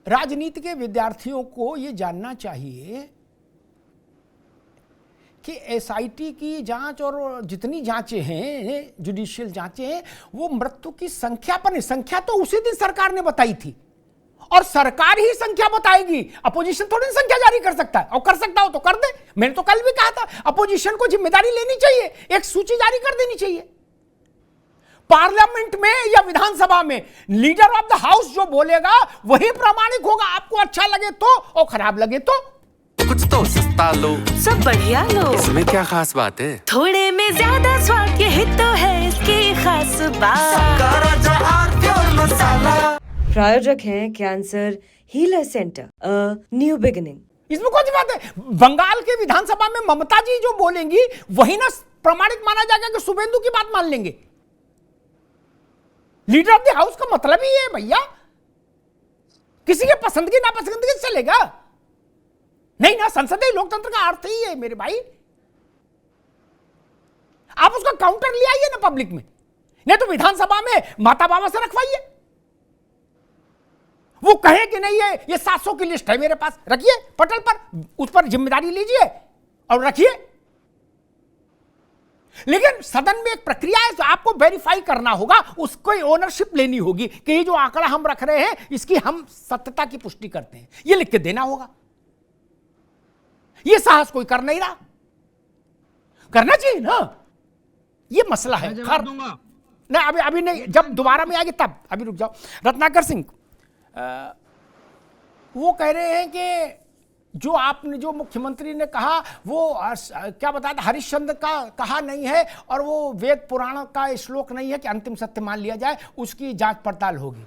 राजनीति के विद्यार्थियों को ये जानना चाहिए कि एसआईटी की जांच और जितनी जांचें हैं, जुडिशियल जांचें हैं, वो मृत्यु की संख्या पर नहीं, संख्या तो उसी दिन सरकार ने बताई थी और सरकार ही संख्या बताएगी। अपोजिशन थोड़ी संख्या जारी कर सकता है, और कर सकता हो तो कर दे। मैंने तो कल भी कहा था अपोजिशन को जिम्मेदारी लेनी चाहिए, एक सूची जारी कर देनी चाहिए। पार्लियामेंट में या विधानसभा में लीडर ऑफ द हाउस जो बोलेगा वही प्रामाणिक होगा। आपको अच्छा लगे तो और खराब लगे तो। कुछ तो सस्ता लो, सब बढ़िया लो, इसमें क्या खास बात है? थोड़े में ज्यादा स्वाद, यही तो है इसकी खास बात। प्रायोजक हैं cancer healer centre, new beginning. इसमें कौन सी बात है? बंगाल के विधानसभा में ममता जी जो बोलेंगी वही ना प्रमाणिक माना जाएगा कि शुभेंदु की बात मान लेंगे। लीडर ऑफ द हाउस का मतलब ही है भैया, किसी के पसंद की नापसंदगी से चलेगा नहीं ना। संसदीय लोकतंत्र का अर्थ ही है मेरे भाई। आप उसका काउंटर ले आइए ना पब्लिक में, नहीं तो विधानसभा में माता बाबा से रखवाइए। वो कहे कि नहीं है ये 700 की लिस्ट है मेरे पास, रखिए पटल पर, उस पर जिम्मेदारी लीजिए और रखिए। लेकिन सदन में एक प्रक्रिया है, आपको वेरीफाई करना होगा, उसको ओनरशिप लेनी होगी कि ये जो आंकड़ा हम रख रहे हैं इसकी हम सत्यता की पुष्टि करते हैं, ये लिख के देना होगा। ये साहस कोई कर नहीं रहा, करना चाहिए ना, ये मसला है। खैर नहीं, अभी नहीं, जब दोबारा में आएगी तब, अभी रुक जाओ। रत्नाकर सिंह वो कह रहे हैं कि जो आपने, जो मुख्यमंत्री ने कहा वो क्या बताया था, हरिश्चंद्र का कहा नहीं है और वो वेद पुराण का श्लोक नहीं है कि अंतिम सत्य मान लिया जाए, उसकी जांच पड़ताल होगी।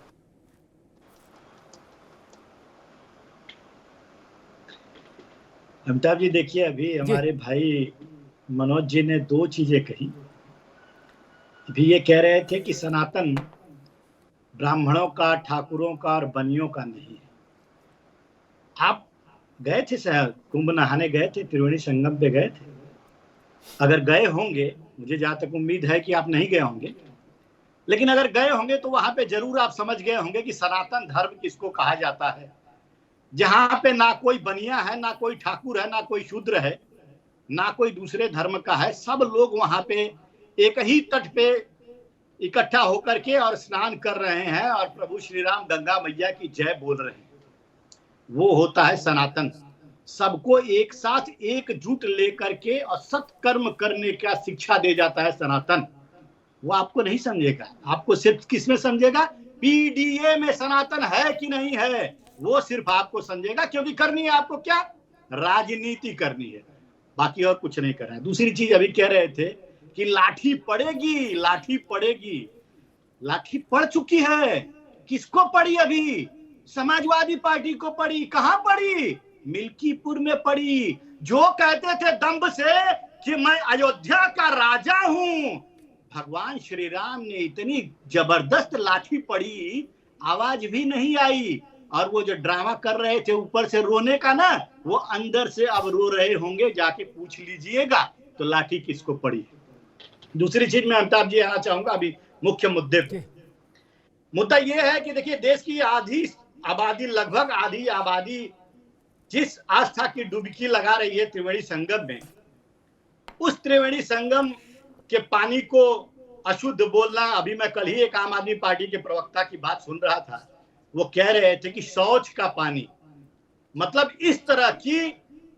अमिताभ जी देखिए, अभी हमारे भाई मनोज जी ने दो चीजें कही। अभी ये कह रहे थे कि सनातन ब्राह्मणों का, ठाकुरों का और बनियों का नहीं है। आप गए थे शायद, कुंभ नहाने गए थे, त्रिवेणी संगम पे गए थे? अगर गए होंगे, मुझे जहां तक उम्मीद है कि आप नहीं गए होंगे, लेकिन अगर गए होंगे तो वहां पे जरूर आप समझ गए होंगे कि सनातन धर्म किसको कहा जाता है। जहां पे ना कोई बनिया है, ना कोई ठाकुर है, ना कोई शूद्र है, ना कोई दूसरे धर्म का है, सब लोग वहां पे एक ही तट पे इकट्ठा होकर के और स्नान कर रहे हैं और प्रभु श्री राम गंगा मैया की जय बोल रहे हैं। वो होता है सनातन। सबको एक साथ एकजुट लेकर के और सत्कर्म करने का शिक्षा दे जाता है सनातन। वो आपको नहीं समझेगा, आपको सिर्फ किसमें समझेगा, पीडीए में सनातन है कि नहीं है, वो सिर्फ आपको समझेगा, क्योंकि करनी है आपको क्या, राजनीति करनी है, बाकी और कुछ नहीं करना है। दूसरी चीज अभी कह रहे थे कि लाठी पड़ेगी, लाठी पड़ेगी। लाठी पड़ चुकी है, किसको पड़ी? अभी समाजवादी पार्टी को पड़ी। कहां पड़ी? मिल्कीपुर में पड़ी। जो कहते थे दंभ से कि मैं अयोध्या का राजा हूं, भगवान श्री राम ने इतनी जबरदस्त लाठी पड़ी, आवाज भी नहीं आई। और वो जो ड्रामा कर रहे थे ऊपर से रोने का ना, वो अंदर से अब रो रहे होंगे, जाके पूछ लीजिएगा तो लाठी किसको पड़ी। दूसरी चीज मैं अमिताभ जी आना चाहूंगा अभी मुख्य मुद्दे पे। मुद्दा यह है कि देखिए, देश की आधी आबादी, लगभग आधी आबादी जिस आस्था की डुबकी लगा रही है त्रिवेणी संगम में, उस त्रिवेणी संगम के पानी को अशुद्ध बोलना। अभी मैं कल ही एक आम आदमी पार्टी के प्रवक्ता की बात सुन रहा था, वो कह रहे थे कि शौच का पानी, मतलब इस तरह की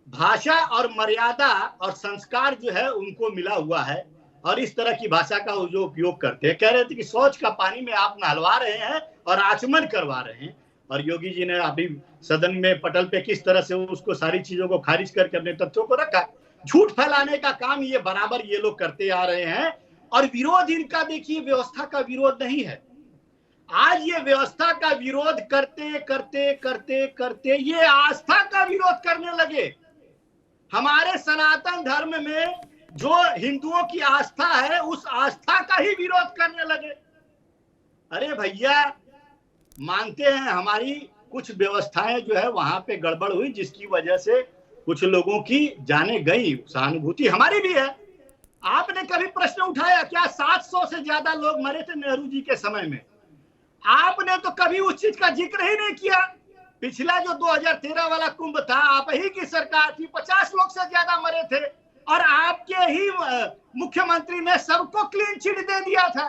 भाषा और मर्यादा और संस्कार जो है उनको मिला हुआ है और इस तरह की भाषा का जो उपयोग करते हैं। कह रहे थे कि शौच का पानी में आप नहलवा रहे हैं और आचमन करवा रहे हैं। और योगी जी ने अभी सदन में पटल पे किस तरह से उसको सारी चीजों को खारिज करके अपने तथ्यों को रखा। झूठ फैलाने का काम ये बराबर ये लोग करते आ रहे हैं। और विरोध इनका देखिए, व्यवस्था का विरोध नहीं है। आज ये व्यवस्था का विरोध करते करते करते करते ये आस्था का विरोध करने लगे। हमारे सनातन धर्म में जो हिंदुओं की आस्था है, उस आस्था का ही विरोध करने लगे। अरे भैया, मानते हैं हमारी कुछ व्यवस्थाएं जो है वहां पे गड़बड़ हुई, जिसकी वजह से कुछ लोगों की जाने गई, सहानुभूति हमारी भी है। आपने कभी प्रश्न उठाया क्या 700 से ज्यादा लोग मरे थे नेहरू जी के समय में? आपने तो कभी उस चीज का जिक्र ही नहीं किया। पिछला जो 2013 वाला कुंभ था, आप ही की सरकार थी, 50 लोग से ज्यादा मरे थे और आपके ही मुख्यमंत्री ने सबको क्लीन चिट दे दिया था।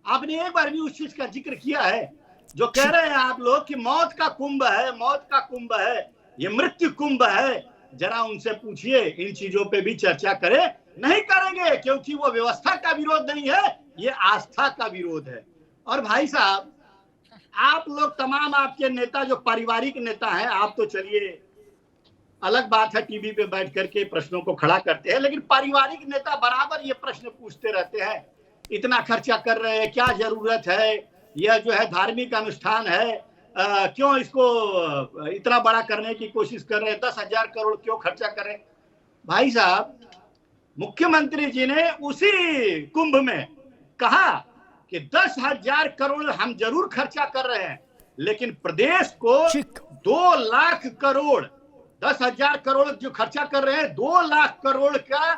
आपने एक बार भी उस चीज का जिक्र किया है? जो कह रहे हैं आप लोग कि मौत का कुंभ है, मौत का कुंभ है, ये मृत्यु कुंभ है, जरा उनसे पूछिए इन चीजों पे भी चर्चा करें। नहीं करेंगे, क्योंकि वो व्यवस्था का विरोध नहीं है, ये आस्था का विरोध है। और भाई साहब, आप लोग तमाम आपके नेता जो पारिवारिक नेता हैं, आप तो चलिए अलग बात है, टीवी पे बैठ करके प्रश्नों को खड़ा करते हैं, लेकिन पारिवारिक नेता बराबर ये प्रश्न पूछते रहते हैं, इतना खर्चा कर रहे हैं, क्या जरूरत है, यह जो है धार्मिक अनुष्ठान है, क्यों इसको इतना बड़ा करने की कोशिश कर रहे हैं, 10,000 करोड़ क्यों खर्चा करें? भाई साहब, मुख्यमंत्री जी ने उसी कुंभ में कहा कि 10,000 करोड़ हम जरूर खर्चा कर रहे हैं, लेकिन प्रदेश को 2 लाख करोड़, 10,000 करोड़ जो खर्चा कर रहे हैं, 2 लाख करोड़ का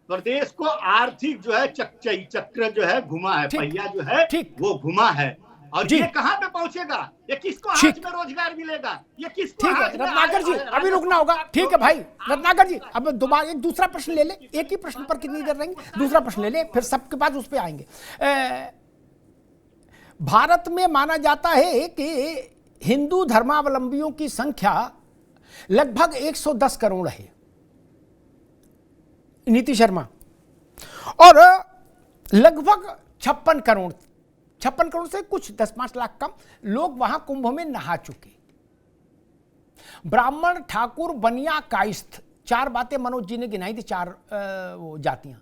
प्रदेश को आर्थिक जो है चक्र जो है घुमा है, पहिया जो है वो घुमा है। और ये कहां पे पहुंचेगा? ये किसको हाथ में रोजगार मिलेगा? ये किसको? ठीक है रत्नाकर जी, अभी रुकना होगा। ठीक है भाई रत्नाकर जी, अब दोबारा एक दूसरा प्रश्न ले ले। एक ही प्रश्न पर कितनी देर रहेंगे? दूसरा प्रश्न ले ले, फिर सबके बाद उस पर आएंगे। भारत में माना जाता है कि हिंदू धर्मावलंबियों की संख्या लगभग 110 करोड़ है, नीति शर्मा, और लगभग 56 करोड़ से कुछ 10-5 लाख कम लोग वहां कुंभ में नहा चुके। ब्राह्मण, ठाकुर, बनिया, कायस्थ, 4 बातें मनोज जी ने गिनाई थी, 4 जातियां।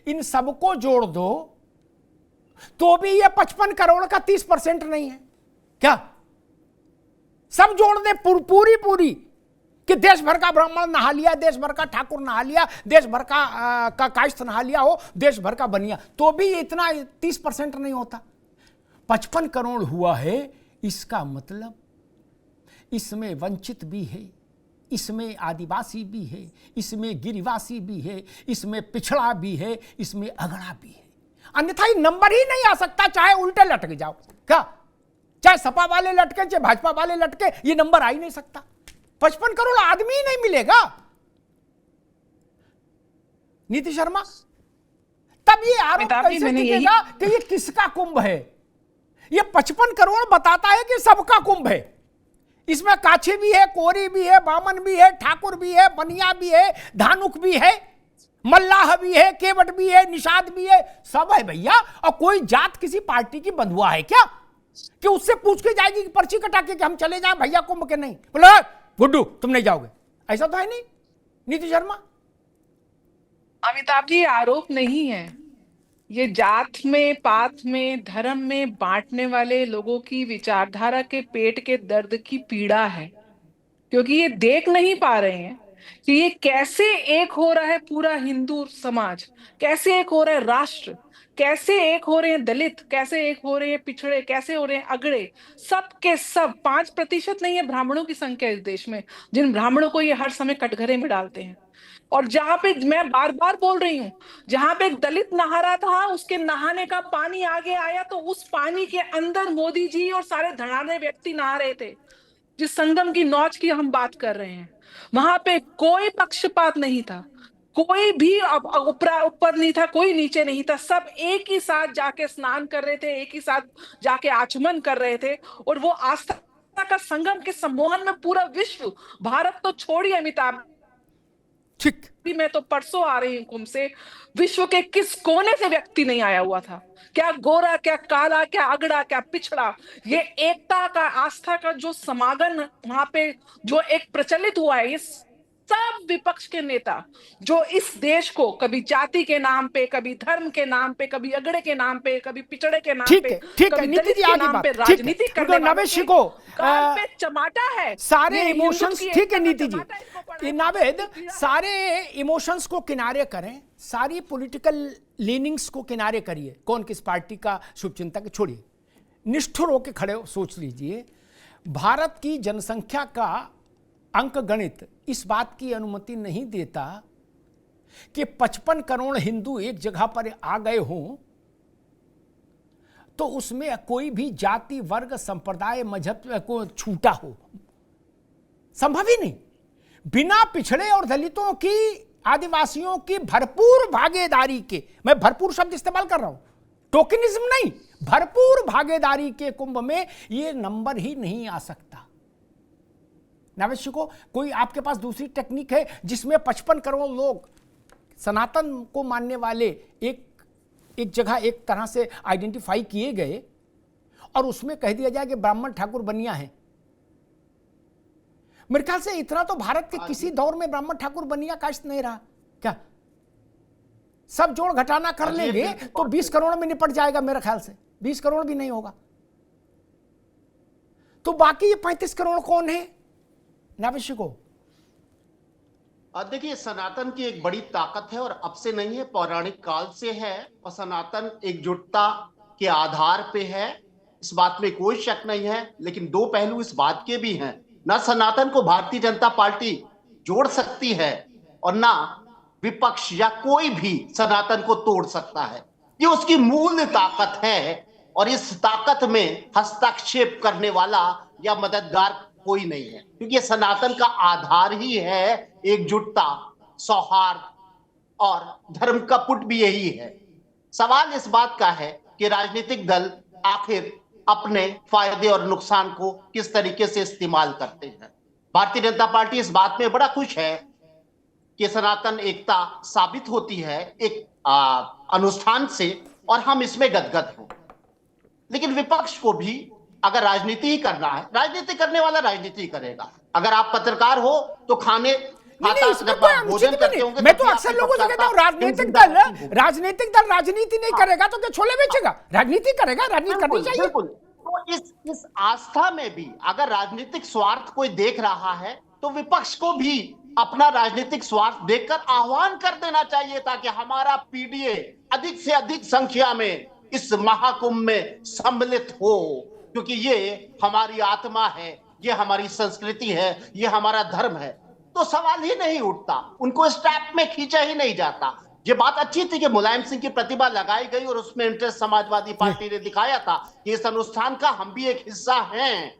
इन सबको जोड़ दो तो भी ये 55 करोड़ का 30% नहीं है क्या? सब जोड़ दे पूरी कि देश भर का ब्राह्मण नहा लिया, देश भर का ठाकुर नहा लिया, देश भर का कायस्थ नहा लिया हो, देश भर का बनिया, तो भी इतना 30% नहीं होता। 55 करोड़ हुआ है। इसका मतलब इसमें वंचित भी है, इसमें आदिवासी भी है, इसमें गिरिवासी भी है, इसमें पिछड़ा भी है, इसमें अगड़ा भी है। अन्यथा ये नंबर ही नहीं आ सकता, चाहे उल्टे लटक जाओ क्या, चाहे सपा वाले लटके, चाहे भाजपा वाले लटके, ये नंबर आ ही नहीं सकता। 55 करोड़ आदमी ही नहीं मिलेगा। नीति शर्मा, तब ये आरोप कैसे टिकेगा कि ये किसका कुंभ है? ये 55 करोड़ बताता है कि सबका कुंभ है। इसमें काछी भी है, कोरी भी है, बामन भी है, ठाकुर भी है, बनिया भी है, धानुक भी है, मल्लाह भी है, केवट भी है, निषाद भी है, सब है भैया। और कोई जात किसी पार्टी की बंधुआ है क्या कि उससे पूछ के जाएगी कि पर्ची कटा के कि हम चले जाएं भैया कुंभ के? नहीं, बोलो गुड्डू तुम नहीं जाओगे, ऐसा तो है नहीं। नीति शर्मा, अमिताभ जी, आरोप नहीं है, ये जात में, पात में, धर्म में बांटने वाले लोगों की विचारधारा के पेट के दर्द की पीड़ा है, क्योंकि ये देख नहीं पा रहे हैं कि ये कैसे एक हो रहा है पूरा हिंदू समाज, कैसे एक हो रहा है राष्ट्र, कैसे एक हो रहे हैं दलित, कैसे एक हो रहे हैं पिछड़े, कैसे हो रहे हैं अगड़े, सब के सब। 5% नहीं है ब्राह्मणों की संख्या इस देश में, जिन ब्राह्मणों को ये हर समय कटघरे में डालते हैं। और जहां पे, मैं बार बार बोल रही हूँ, जहां पे एक दलित नहा रहा था, उसके नहाने का पानी आगे आया तो उस पानी के अंदर मोदी जी और सारे धड़ाने व्यक्ति नहा रहे थे। जिस संगम की नौच की हम बात कर रहे हैं, वहां पे कोई पक्षपात नहीं था, कोई भी ऊपर नहीं था, कोई नीचे नहीं था, सब एक ही साथ जाके स्नान कर रहे थे, एक ही साथ जाके आचमन कर रहे थे। और वो आस्था का संगम के सम्मोहन में पूरा विश्व, भारत तो छोड़िए अमिताभ, ठीक, मैं तो परसों आ रही हूँ कुंभ से, विश्व के किस कोने से व्यक्ति नहीं आया हुआ था, क्या गोरा, क्या काला, क्या अगड़ा, क्या पिछड़ा। ये एकता का, आस्था का जो समागम वहां पे जो एक प्रचलित हुआ है, ये सब विपक्ष के नेता जो इस देश को कभी जाति के नाम पे, कभी धर्म के नाम पे, कभी अगड़े के नाम पे, कभी पिछड़े के नाम पे, कभी दलित के नाम पे राजनीति करने वाले को पे चमाटा है। सारे इमोशंस, ठीक है नीति जी, नावेद, सारे इमोशंस को किनारे करें, सारी पॉलिटिकल लीनिंग्स को किनारे करिए, कौन किस पार्टी का शुभचिंतक छोड़िए, निष्ठुर होकर खड़े हो, सोच लीजिए। भारत की जनसंख्या का अंक गणित इस बात की अनुमति नहीं देता कि 55 करोड़ हिंदू एक जगह पर आ गए हों तो उसमें कोई भी जाति, वर्ग, संप्रदाय, मजहब को छूटा हो। संभव ही नहीं। बिना पिछड़े और दलितों की, आदिवासियों की भरपूर भागीदारी के, मैं भरपूर शब्द इस्तेमाल कर रहा हूं, टोकनिज्म नहीं, भरपूर भागीदारी के कुंभ में यह नंबर ही नहीं आ सकता। नावेश को कोई आपके पास दूसरी टेक्निक है जिसमें 55 करोड़ लोग सनातन को मानने वाले एक जगह एक तरह से आइडेंटिफाई किए गए और उसमें कह दिया जाए कि ब्राह्मण ठाकुर बनिया है? मेरे ख्याल से इतना तो भारत के किसी दौर में ब्राह्मण ठाकुर बनिया कास्ट नहीं रहा क्या? सब जोड़ घटाना कर लेंगे तो 20 करोड़ में निपट जाएगा मेरे ख्याल से, 20 करोड़ भी नहीं होगा। तो बाकी ये 35 करोड़ कौन है नाविश को? देखिए, सनातन की एक बड़ी ताकत है और अब से नहीं है, पौराणिक काल से है। और सनातन एकजुटता के आधार पे है, इस बात में कोई शक नहीं है। लेकिन दो पहलू इस बात के भी हैं, ना सनातन को भारतीय जनता पार्टी जोड़ सकती है और ना विपक्ष या कोई भी सनातन को तोड़ सकता है। ये उसकी मूल ताकत है और इस ताकत में हस्तक्षेप करने वाला या मददगार कोई नहीं है, क्योंकि सनातन का आधार ही है एकजुटता, सौहार्द और धर्म का पुट भी यही है। सवाल इस बात का है कि राजनीतिक दल आखिर अपने फायदे और नुकसान को किस तरीके से इस्तेमाल करते हैं। भारतीय जनता पार्टी इस बात में बड़ा खुश है कि सनातन एकता साबित होती है एक अनुष्ठान से, और हम इसमें गदगद हैं। लेकिन विपक्ष को भी अगर राजनीति ही करना है, राजनीति करने वाला राजनीति करेगा। अगर आप पत्रकार हो तो खाने भोजन करते होंगे। मैं तो अक्सर लोगों से कहता हूं राजनीतिक दल राजनीति नहीं करेगा तो क्या छोले बेचेगा? राजनीति करेगा, राजनीति करनी चाहिए। बिल्कुल। तो इस आस्था में भी अगर राजनीतिक स्वार्थ कोई देख रहा है तो विपक्ष को भी अपना राजनीतिक स्वार्थ देखकर आह्वान कर देना चाहिए, ताकि हमारा पीडीए अधिक से अधिक संख्या में इस महाकुंभ में सम्मिलित हो, क्योंकि ये हमारी आत्मा है, ये हमारी संस्कृति है, ये हमारा धर्म है। तो सवाल ही नहीं उठता, उनको इस ट्रैप में खींचा ही नहीं जाता। ये बात अच्छी थी कि मुलायम सिंह की प्रतिभा लगाई गई और उसमें इंटरेस्ट समाजवादी पार्टी ने दिखाया था कि इस अनुष्ठान का हम भी एक हिस्सा हैं।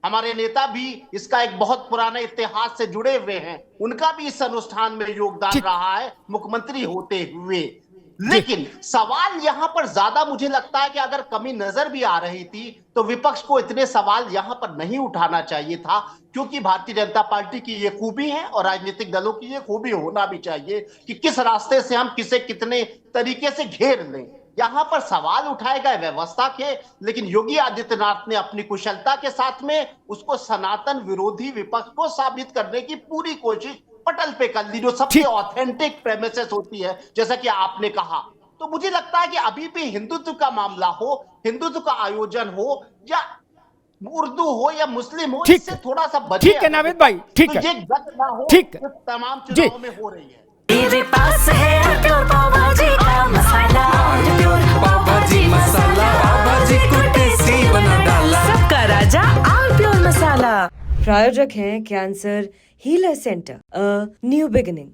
हमारे नेता भी इसका एक बहुत पुराने इतिहास से जुड़े हुए हैं, उनका भी इस अनुष्ठान में योगदान रहा है मुख्यमंत्री होते हुए। लेकिन सवाल यहां पर ज्यादा मुझे लगता है कि अगर कमी नजर भी आ रही थी तो विपक्ष को इतने सवाल यहां पर नहीं उठाना चाहिए था, क्योंकि भारतीय जनता पार्टी की ये खूबी है और राजनीतिक दलों की ये खूबी होना भी चाहिए कि किस रास्ते से हम किसे कितने तरीके से घेर लें। यहां पर सवाल उठाए गए व्यवस्था के, लेकिन योगी आदित्यनाथ ने अपनी कुशलता के साथ में उसको सनातन विरोधी विपक्ष को साबित करने की पूरी कोशिश पटल पे कर दी, जो सबसे ऑथेंटिक प्रेमिसेस होती है, जैसा कि आपने कहा। तो मुझे लगता है कि अभी भी हिंदुत्व का मामला हो, हिंदुत्व का आयोजन हो, या उर्दू हो या मुस्लिम हो, इससे थोड़ा सा बचे। ठीक है नावेद भाई, ठीक है, ये गत ना हो, ठीक है, तमाम चुनावों में हो रही है। मेरे पास है प्योर पाव भाजी का मसाला, प्योर पाव भाजी मसाला, पाव भाजी को टेस्टी बना डाला, सबका राजा आल प्योर मसाला। प्रायोजक हैं cancer healer centre, a new beginning.